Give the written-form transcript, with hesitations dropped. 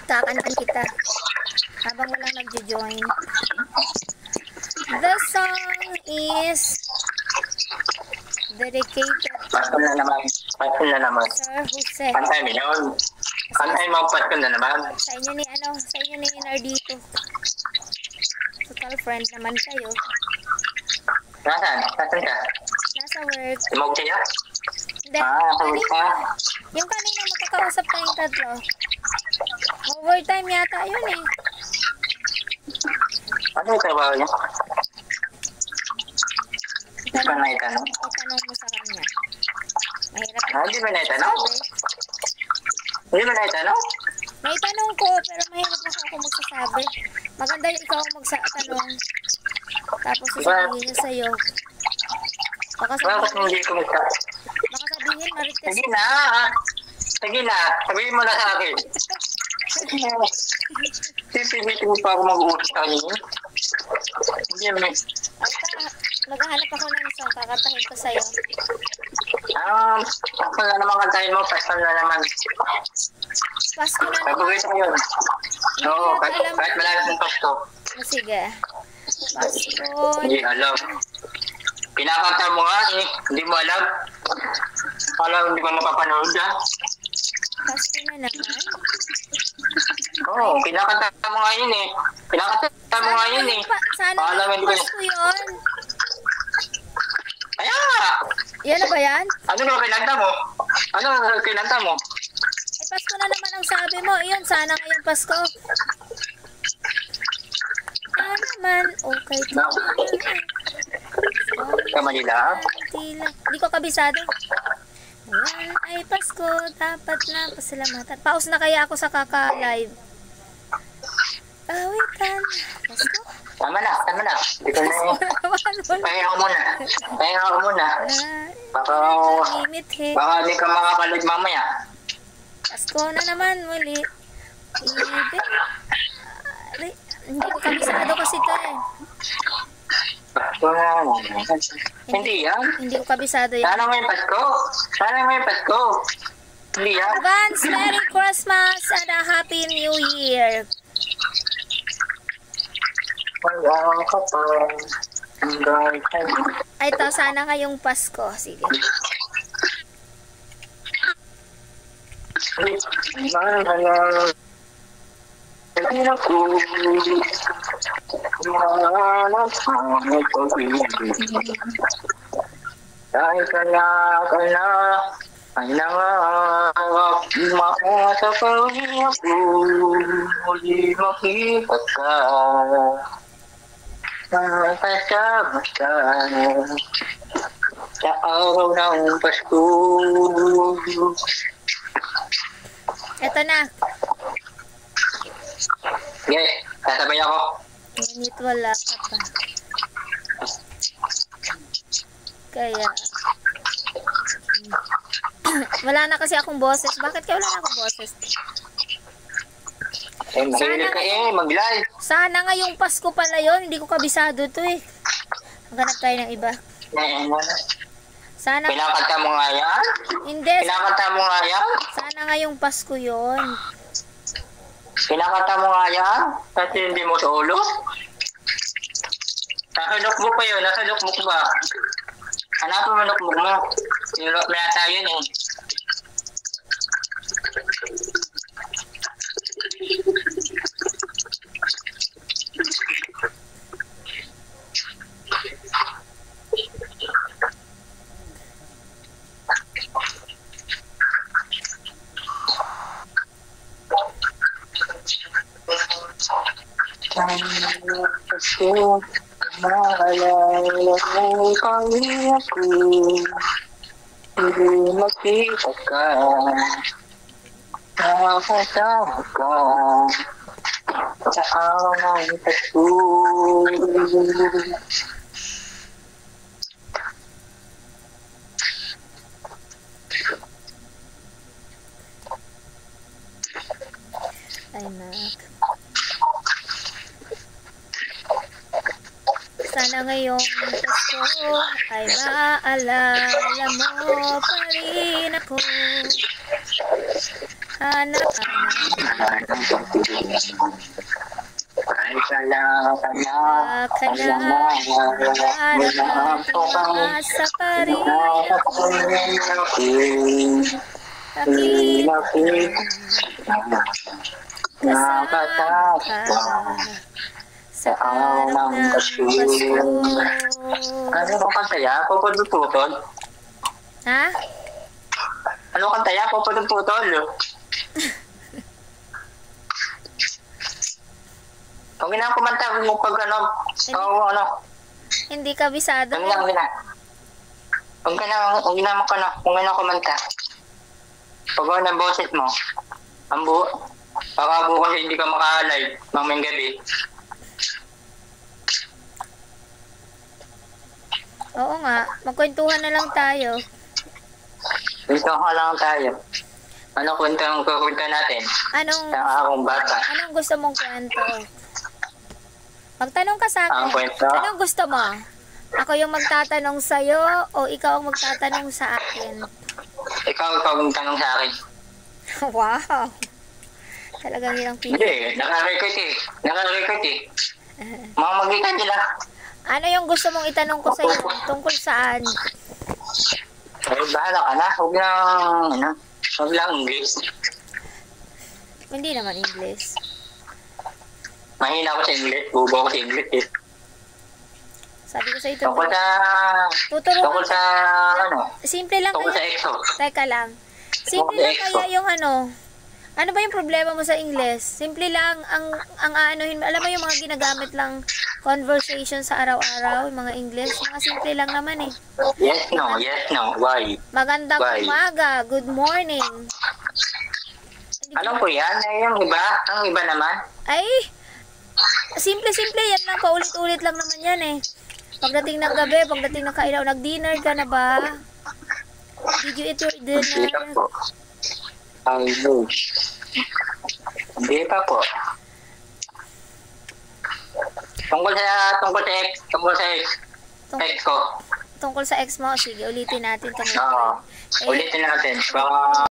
Kakantan kita habang walang nagjo-join. The song is dedicated Pasko na naman. Pasko na naman. Sir Jose. Pantay mo yun. Pantay mo, pasko na naman. Sa inyo ni Nardito. Total friend naman kayo. Nasaan? Nasaan ka? Nasa work. Timog siya? Hindi. Tawag ka. Yung kanina magkakausap tayong tatlo. Overtime yata yun eh. Ano yung trabaho niya? Hindi ba naitanong? Itanong mo sa kanya. Mahirap. Hindi ba naitanong? Hindi ba naitanong? Naitanong ko, pero mahirap na ako magsasabi. Maganda yung ikaw magsatanong. Tapos sasabihin niya sa'yo. Baka Bakit hindi ko magka? baka sabihin, Marites. Sige na. Sige na. Sabihin mo na sa akin. Sipilitin mo pa ako mag-uusap sa kanya. Hindi mo. Maghahanap ako ng isang kakantahin ko sa'yo. Ako na naman kantahin mo. Pasko na naman. Pasko na naman. Pagpagay sa yun. Oo, kahit malapit ng Pasko. Sige. Pasko. Hindi alam. Pinakanta mo nga eh. Hindi mo alam. Alam, hindi ko napapanood ah. Pasko na naman. Oo, pinakanta mo nga yun eh. Pinakanta mo nga yun eh. Sana Alam, yung hindi ko Pasko yun. Kaya nga. Yan na ba yan? Ano ba kinanta mo? Ano ba kinanta mo? Eh, Pasko na naman ang sabi mo. Iyon, sana ngayong Pasko. Naman, okay. Sa Manila? Hindi ko kabisado. Ngayon ay Pasko, dapat na pasalamatan. Pause na kaya ako sa kaka-live. Awitan, Pasko. Tama na. Hindi ko na eh. Pahinga ko muna. Baka hindi ka makakalig mamaya. Pasko na naman muli. Hindi ko kabisado kasi ito eh. Hindi yan. Hindi ko kabisado yan. Sana may Pasko. Hindi yan. Advance Merry Christmas and a Happy New Year. Wala ka pa. Ay, ito, sana ngayong Pasko. Sige. Dahil kaya ay nangarap makasa pamilya ko, muli makita ka. Kasama ka sa araw ng Pasko. Ito na. Yes, sasabay ako. Ngunit wala ka pa. Kaya wala na kasi akong boses. Bakit kaya wala na akong boses? Mahilig ka mag-live. Sana ngayong Pasko pala yon. Hindi ko kabisado to eh. Maghanap tayo ng iba. Sana. Pinakanta mo nga yan? Hindi. Pinakanta mo nga yan? Sana ngayong Pasko yon. Pinakanta mo nga yan? Kasi hindi mo sa ulo? Nasa notebook pa yun. Nasa notebook ba? Hanapin mo notebook mo. Sinulot mo yata yun eh. Pasko, maalala mo kami ako, hindi makita ka, nakakasama ka, sa araw ng Pasko. Ay, nak. Sana ngayong Pasko ay maaalala mo pa rin ako. Hanap. Ay, kala ka na. Hanap natin sa parin. Kasama ka sa araw ng Pasko. Ano kang kantaya? Puputol? Ha? Ano kantaya? Puputol? Kung kinakumanta mo pag ano, Hindi kabisado. Kung kinakumanta. Pag ano ang boses mo, baka bukas hindi ka maka-live mamayang gabi. Oo nga, magkwentuhan na lang tayo. Kwentuhan lang tayo. Ano kwento ang kukwento natin? Sa akong bata. Anong gusto mong kwento? Magtanong ka sa Ang akin. kwento? Anong gusto mo? Ako yung magtatanong sa'yo o ikaw ang magtatanong sa akin? Ikaw ang tanong sa akin. Wow! Talagang yun ang pili. Hindi, naka-record eh. Mga magitan nila. Ano yung gusto mong itanong ko sa'yo? Tungkol saan? Ay, bahala ka na. Huwag lang English. Hindi naman English. Mahina ako sa English. Bubo ako sa English eh. Sabi ko sa'yo, Tungkol sa simple lang tungkol sa kaya. EXO. Teka lang. Simple lang kaya yung ano ba yung problema mo sa English? Simple lang, ang aanuhin, alam mo yung mga ginagamit lang conversation sa araw-araw, yung mga English, mga simple lang naman eh. Yes, no. Why? Magandang umaga, good morning. Alam ko yan. Yung iba, ang iba naman. Ay, simple-simple yan lang, paulit-ulit lang naman yan eh. Pagdating ng gabi, pagdating ng kailaw, nag-dinner ka na ba? Did you eat your Hindi pa dinner? po. Hindi pa po. Tungkol sa ex ko. Tungkol sa ex mo, sige, ulitin natin itong Oo. Ulitin natin. Baka